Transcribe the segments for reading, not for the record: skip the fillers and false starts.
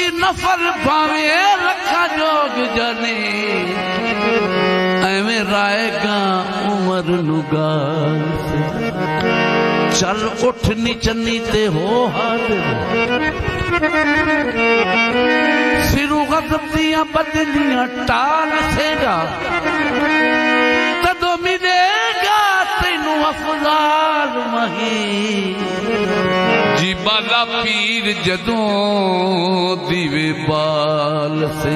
भी नफर भावे रखा जोग जाने एवें रायगा उमर नुगाल से चल उठ निचनी ते हो हाजिर सिरू गज़ब दियां बदलियां टाल सेगा तदो मिलेगा तेनू अफजाल मही जी बाला पीर जदों दीवे बाल से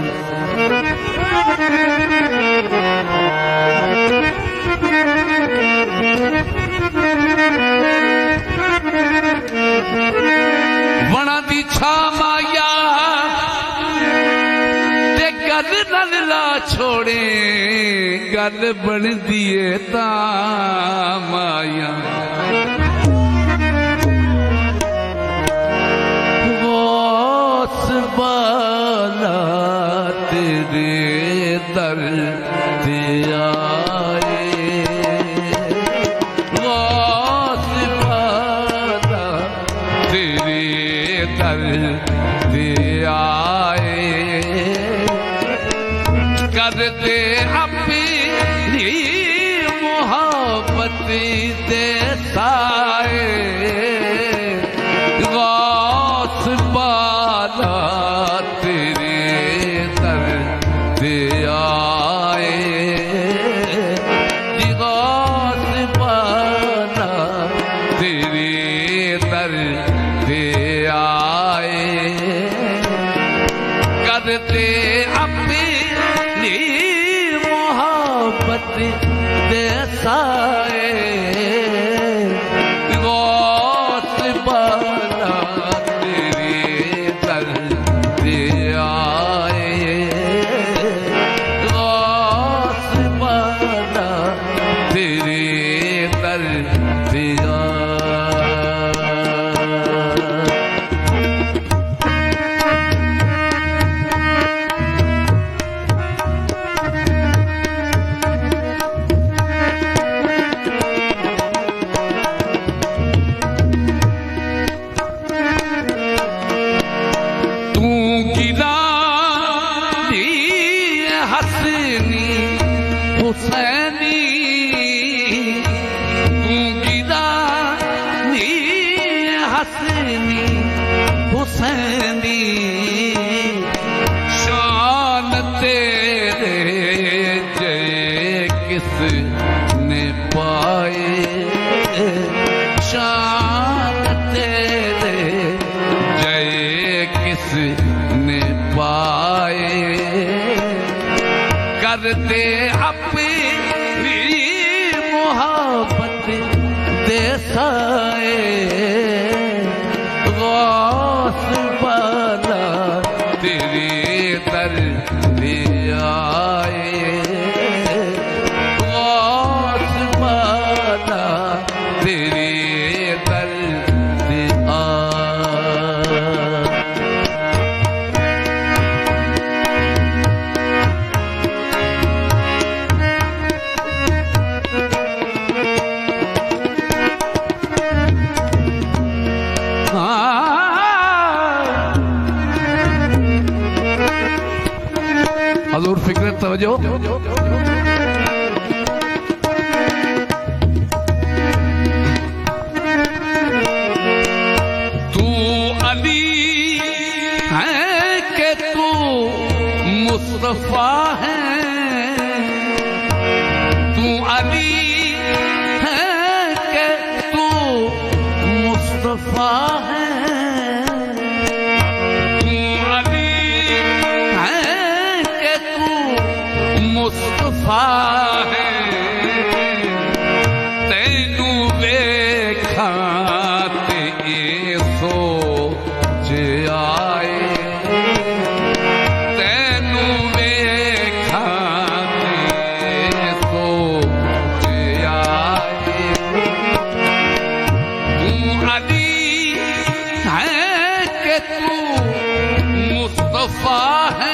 वणा दी छा माया ते गल नल ला छोड़े गल बन दिए ता माया बाला तेरे दर ते आए गौस बाला तेरे दर ते आए करते अपनी मोहब्बत दे साए गौस बाला तेरे दर ते आए गौस बाला तेरे दर ते आए करते अपनी मोहब्बत दे साए गौस बाला तेरे दर ते आए गौस बाला तेरे दर ते आए शान तेरे जय किसने पाए शान तेरे जय किसने पाए करते अपनी मोहब्बत दे साए गौस बाला तेरे दर ते आए गौस बाला तेरे दर ते आए हजूर फिक्र तवज्जो तू अली है कि तू मुस्तफा है तू अली है कि तू मुस्तफा है मुस्तफा है तैनू वेखा ते सोच आए तैनू वेखा ते सोच आए तू अली है कि तू मुस्तफा है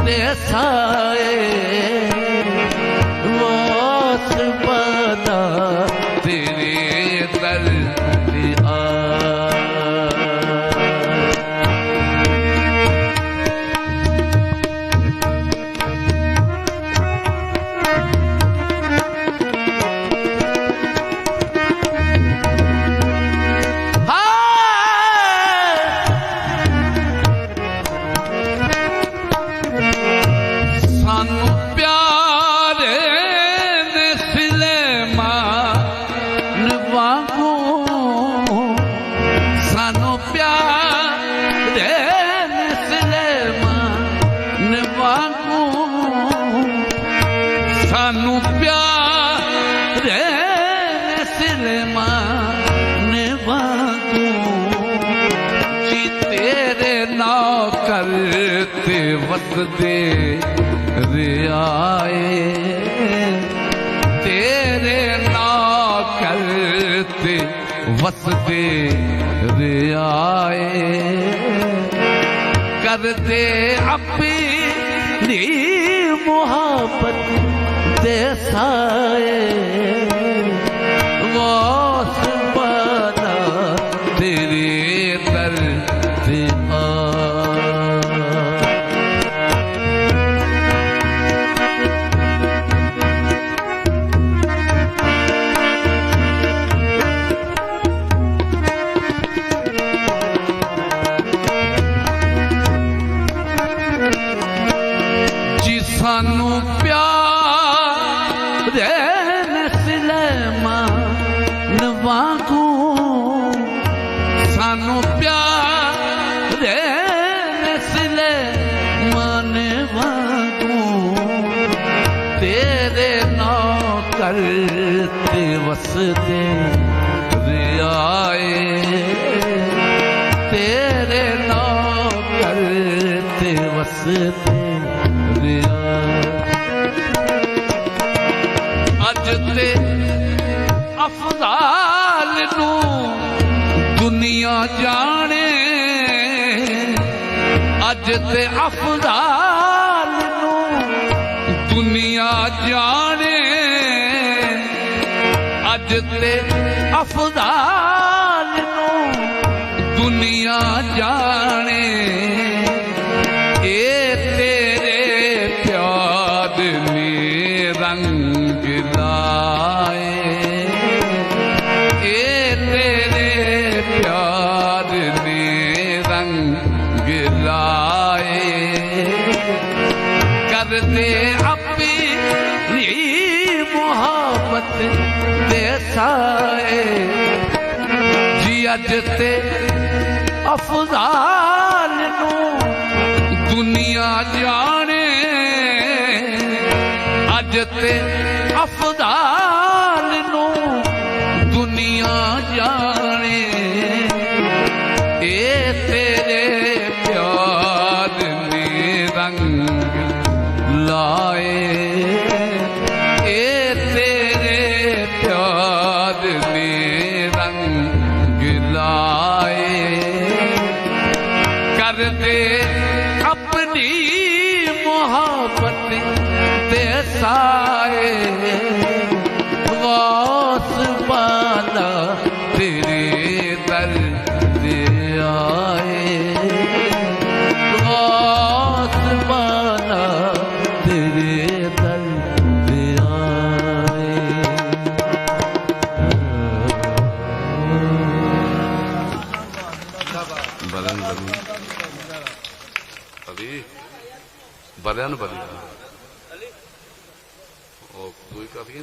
दे साए वास बना तेरे दर पे आए। सानू प्यारे सिलेमान वांगू जी तेरे नाम करते वसदे रियाए तेरे नाम करते वसदे रियाए कर दे अपनी मोहब्बत दे साए वास बना तेरे दर पे जी सानू प्यारे सिलेमान वांगू सानू प्यारे सिलेमान वांगू तेरे नाम करते वसदे रियाए तेरे नाम करते वसदे अज ते अफजाल नू दुनिया जाने अज ते अफजाल नू दुनिया जाने अज ते अफजाल नू दुनिया जाने रंग लाए तेरे प्यार ने रंग लाए कर दे अपनी मोहब्बत दे साए जी अज ते अफजाल नू दुनिया जाने अज ते अफजाल नू दुनिया जाने ए तेरे प्यार ने रंग लाए ए तेरे प्यार ने रंग लाए कर दे अपनी मोहब्बत दे साए वास बना तेरे दर पे आए वास बना तेरे दर पे आए। बलन अभी बलन बलन ओ तू ही काफी